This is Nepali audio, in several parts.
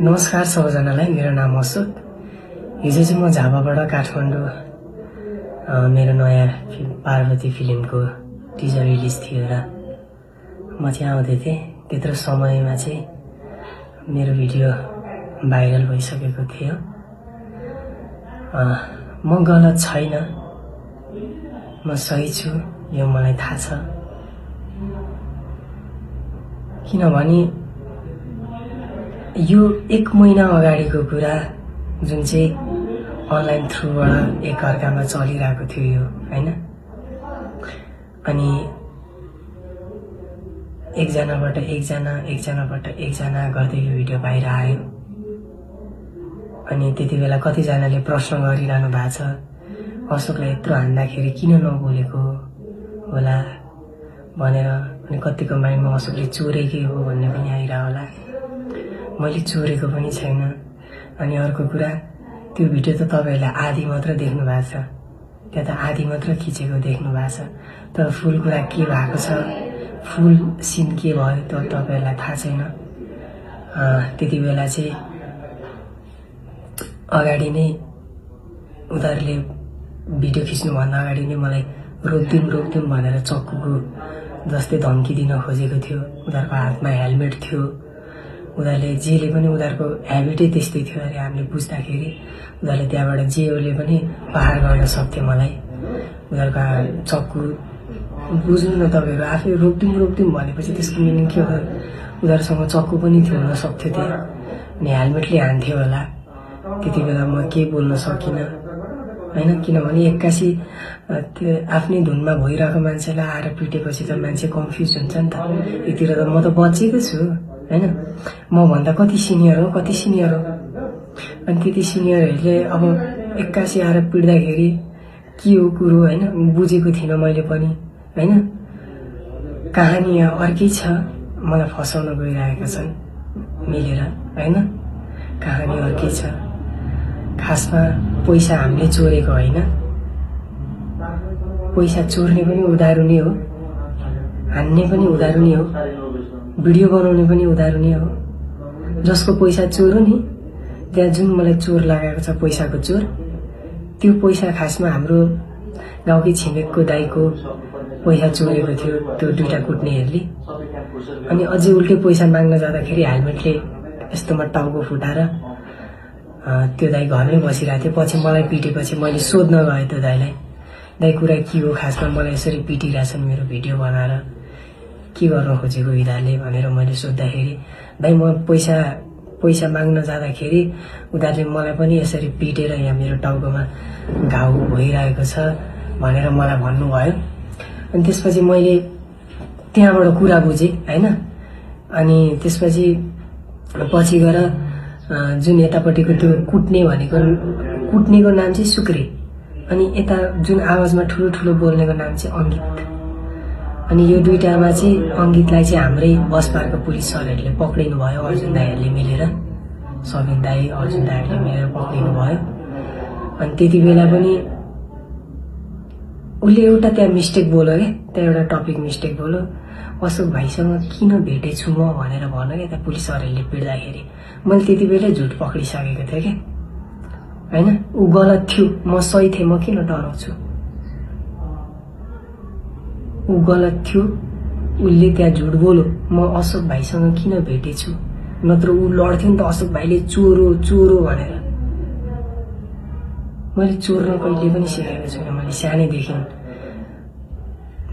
नमस्कार सबैजनालाई, मेरो नाम अशोक। हिजो चाहिँ म झापाबाट काठमाडौँ मेरो नयाँ पार्वती फिल्मको टिजर रिलिज थियो र म चाहिँ आउँदै थिएँ। त्यत्रो समयमा चाहिँ मेरो भिडियो भाइरल भइसकेको थियो। म गलत छैन, म सही छु, यो मलाई थाहा छ। किनभने यो 1 महिना अगाडिको कुरा जुन चाहिँ अनलाइन थ्रुबाट एकअर्कामा चलिरहेको थियो यो, हैन? अनि एकजनाबाट एकजना गर्दै यो भिडियो बाहिर आयो। अनि त्यति बेला कतिजनाले प्रश्न गरिरहनु भएको छ, अशोकलाई यत्रो हान्दाखेरि किन नबोलेको होला भनेर। अनि कतिको माइन्डमा अशोकले चोरेकै हो भन्ने पनि आइरह होला। मैले चोरेको पनि छैन। अनि अर्को कुरा, त्यो भिडियो त तपाईहरुले आधी मात्र देख्नु भएको छ, त्यहाँ त आधी मात्र खिचेको देख्नु भएको छ। तर फुल कुरा के भएको छ, फुल सिन के भयो त तपाईहरुलाई थाहा छैन। त्यति बेला चाहिँ अगाडि नै उनीहरूले भिडियो खिच्नुभन्दा अगाडि नै मलाई रोक्दिउँ भनेर चक्कुको जस्तै धम्की दिन खोजेको थियो। उनीहरूको हातमा हेलमेट थियो। उनीहरूले जेले पनि उनीहरूको ह्याबिटै त्यस्तै थियो अरे। हामीले बुझ्दाखेरि उनीहरूले त्यहाँबाट जेले पनि प्रहार गर्न सक्थ्यो मलाई। उनीहरूको चक्कु बुझ्नु न तपाईहरु, आफै रोक्दिउँ भनेपछि त्यसको मिनिङ के हो? उनीहरूसँग चक्कु पनि थियो हुन सक्थ्यो त्यहाँ। अनि हेलमेटले हान्थ्यो होला। त्यति बेला म केही बोल्न सकिनँ, हैन? किनभने एक्कासी त्यो आफ्नै धुनमा भइरहेको मान्छेलाई आएर पिटेपछि त मान्छे कन्फ्युज हुन्छ नि त। यतिर त म त बचेको छु, हैन? म भन्दा कति सिनियर हो। अनि त्यति सिनियरहरूले अब एक्कासी आएर पिट्दाखेरि के हो कुरो, हैन? बुझेको थिइनँ मैले पनि, हैन? कहानी अर्कै छ, मलाई फसाउन गइरहेका छन् मिलेर, हैन? कहानी अर्कै छ। खासमा पैसा हामीले चोरेको होइन। पैसा चोर्ने पनि उधारो नै हो, हान्ने पनि उधारो नै हो, भिडियो बनाउने पनि उधारो नै हो। जसको पैसा चोर हो नि, त्यहाँ जुन मलाई चोर लागेको छ, पैसाको चोर, त्यो पैसा खासमा हाम्रो गाउँकै छिमेकको दाइको पैसा चोरेको थियो त्यो दुईटा कुट्नेहरूले। अनि अझै उल्टै पैसा माग्न जाँदाखेरि हेलमेटले यस्तोमा टाउको फुटाएर त्यो दाइ घरमै बसिरहेको थियो। पछि मलाई पिटेपछि मैले सोध्न गएँ त्यो दाइलाई, दाइ कुरा के हो? खासमा मलाई यसरी पिटिरहेछन् मेरो भिडियो बनाएर, के गर्न खोजेको यिनीहरूले भनेर मैले सोद्धाखेरि, दाइ म पैसा माग्न जाँदाखेरि उनीहरूले मलाई पनि यसरी पिटेर यहाँ मेरो टाउकोमा घाउ भइरहेको छ भनेर मलाई भन्नुभयो। अनि त्यसपछि मैले त्यहाँबाट कुरा बुझेँ, हैन? अनि त्यसपछि पछि गएर जुन यतापट्टिको त्यो कुट्नेको नाम चाहिँ सुक्रे, अनि यता जुन आवाजमा ठुलो बोल्नेको नाम चाहिँ अङ्गित। अनि यो दुईटामा चाहिँ अङ्गितलाई चाहिँ हाम्रै बसपारको पुलिस सरहरूले पक्रिनु भयो। अर्जुन दाइहरूले मिलेर, सबिन दाइ, अर्जुन दाइहरूले मिलेर पक्रिनु भयो। अनि त्यति बेला पनि उसले एउटा त्यहाँ मिस्टेक बोल्यो क्या, त्यहाँ एउटा टपिक मिस्टेक बोल्यो। अशोक भाइसँग किन भेटेछु म भनेर भन्यो क्या त्यहाँ पुलिस सरहरूले पिट्दाखेरि। मैले त्यति बेलै झुट पक्रिसकेको थिएँ क्या, हैन? ऊ गलत थियो, म सही थिएँ, म किन डराउँछु? ऊ गलत थियो, उसले त्यहाँ झुट बोल्यो। म अशोक भाइसँग किन भेटेछु, नत्र ऊ लड्थ्यो नि त अशोक भाइले चोरो भनेर। मैले चोर्न कहिले पनि सिकेको छुइनँ। मैले सानैदेखि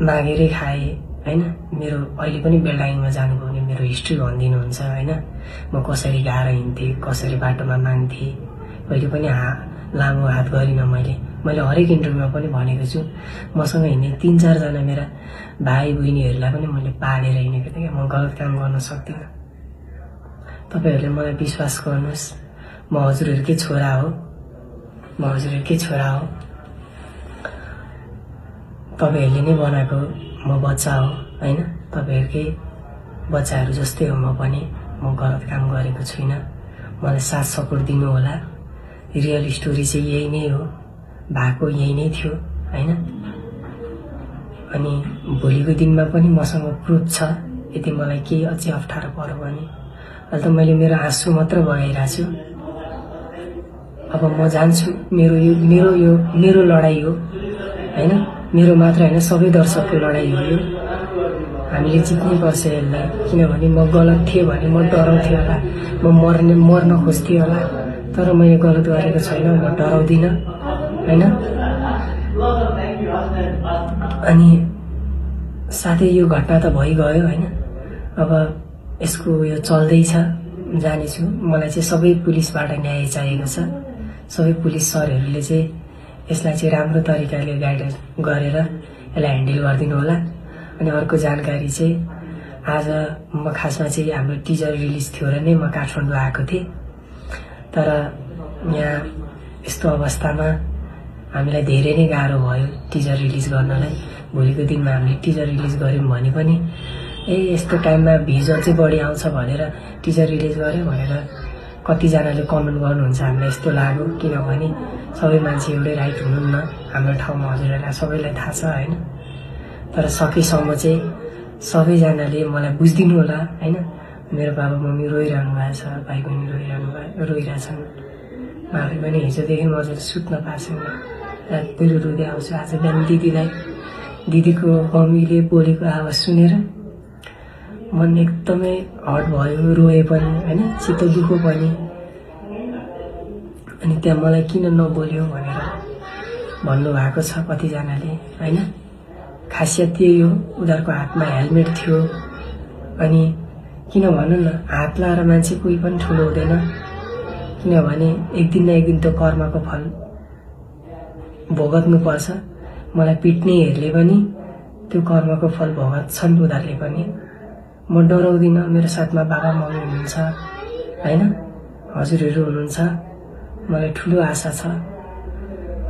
मागेरै खाएँ, हैन? मेरो अहिले पनि बेलडाइङमा जानुभयो भने मेरो हिस्ट्री भनिदिनुहुन्छ, हैन? म कसरी गाएर हिँड्थेँ, कसरी बाटोमा माग्थेँ, कहिले पनि लामो हात गरिनँ मैले हरेक इन्टरभ्यूमा पनि भनेको छु। मसँग हिँड्ने 3-4 जना मेरा भाइ बहिनीहरूलाई पनि मैले पालेर हिँडेको थिएँ। म गलत काम गर्न सक्दिनँ। तपाईहरुले मलाई विश्वास गर्नुहोस्, म हजुरहरुकै छोरा हो, तपाईहरुले नै बनाएको म बच्चा हो, हैन? तपाईहरुकै बच्चाहरु जस्तै हो म पनि। म गलत काम गरेको छुइनँ। मलाई साथ सपोर्ट दिनु होला। रियल स्टोरी चाहिँ यही नै हो, भएको यही नै थियो, हैन? अनि भोलिको दिनमा पनि मसँग प्रुफ छ। यदि मलाई केही अझै अप्ठ्यारो पर्यो भने अहिले त मैले मेरो आँसु मात्र बगाइरहेको छु। अब म जान्छु, मेरो लडाई हो हैन, मेरो मात्र हैन, सबै दर्शकको लडाई हो यो। हामीले जित्नै पर्छ यसलाई, किनभने म गलत थिएँ भने म डराउँथे होला, म मर्न खोज्थेँ होला, तर मैले गलत गरेको छैन, म डराउँदिनँ हैन। अनि साथै यो घटना त भइगयो हैन, अब यसको यो चल्दैछ, जानेछु। मलाई चाहिँ सबै पुलिसबाट न्याय चाहिएको छ। सबै पुलिस सरहरूले चाहिँ यसलाई चाहिँ राम्रो तरिकाले गाइड गरेर यसलाई ह्यान्डल गरिदिनु होला। अनि अर्को जानकारी चाहिँ आज म खासमा चाहिँ हाम्रो टिजर रिलिज थियो र नै म काठमाडौँ आएको थिएँ, तर यहाँ यस्तो अवस्थामा हामीलाई धेरै नै गाह्रो भयो टिजर रिलिज गर्नलाई। भोलिको दिनमा हामीले टिजर रिलिज गऱ्यौँ भने पनि यस्तो टाइममा भिज अझै बढी आउँछ भनेर टिजर रिलिज गऱ्यो भनेर कतिजनाले कमेन्ट गर्नुहुन्छ। हामीलाई यस्तो लाग्यो, किनभने सबै मान्छे एउटै राइट हुनुहुन्न हाम्रो ठाउँमा, हजुरहरूलाई सबैलाई थाहा छ हैन। तर सकेसम्म चाहिँ सबैजनाले मलाई बुझिदिनु होला हैन। मेरो बाबा मम्मी रोइरहनु भएको छ, भाइ बहिनी रोइरहेछन्। आफै पनि हिजोदेखि मजाले सुत्न पाएको छैन, रातभरि रुँदै आउँछु। आज बिहान दिदीको मम्मीले बोलेको आवाज सुनेर मन एकदमै हट भयो, रोए पनि हैन, चित्त दुःख पनि। अनि त्यहाँ मलाई किन नबोल्यो भनेर भन्नुभएको छ कतिजनाले हैन। खासियत त्यही हो, उनीहरूको हातमा हेलमेट थियो। अनि किन भनौँ न, हात लाएर मान्छे कोही पनि ठुलो हुँदैन, किनभने एक दिन न एक दिन त कर्मको फल भोगत्नु पर्छ। मलाई पिट्नेहरूले पनि त्यो कर्मको फल भोगत्छन् उनीहरूले पनि। म डराउँदिनँ, मेरो साथमा बाबा मम्मी हुनुहुन्छ हैन, हजुरहरू हुनुहुन्छ, मलाई ठुलो आशा छ,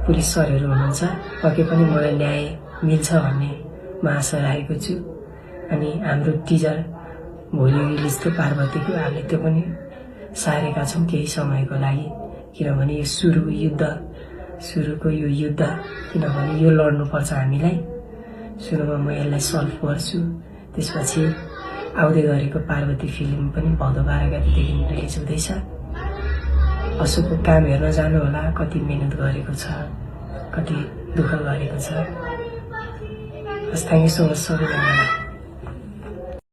पुलिस सरहरू हुनुहुन्छ, पक्कै पनि मलाई न्याय मिल्छ भन्ने म आशा राखेको छु। अनि हाम्रो टिजर भोलि रिलिज थियो पार्वतीको, हामीले त्यो पनि सारेका छौँ केही समयको लागि, किनभने यो सुरुको यो युद्ध, किनभने यो लड्नुपर्छ हामीलाई। सुरुमा म यसलाई सल्भ गर्छु, त्यसपछि आउँदै गरेको पार्वती फिल्म पनि भदौ 12 गतेदेखि रिलिज हुँदैछ। असोको काम हेर्न जानु होला, कति मेहनत गरेको छ, कति दुःख गरेको छ। थ्याङ्क यू सो मच सबैजनालाई।